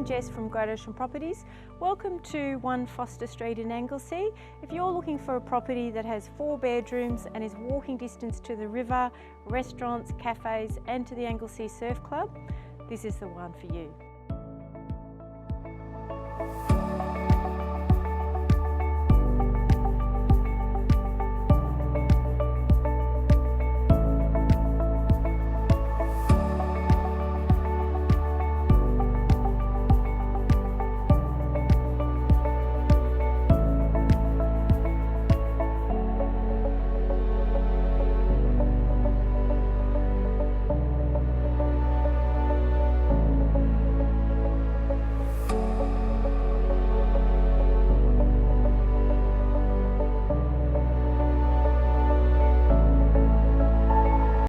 I'm Jess from Great Ocean Properties. Welcome to 1 Foster Street in Anglesea. If you're looking for a property that has 4 bedrooms and is walking distance to the river, restaurants, cafes and to the Anglesea Surf Club, this is the one for you.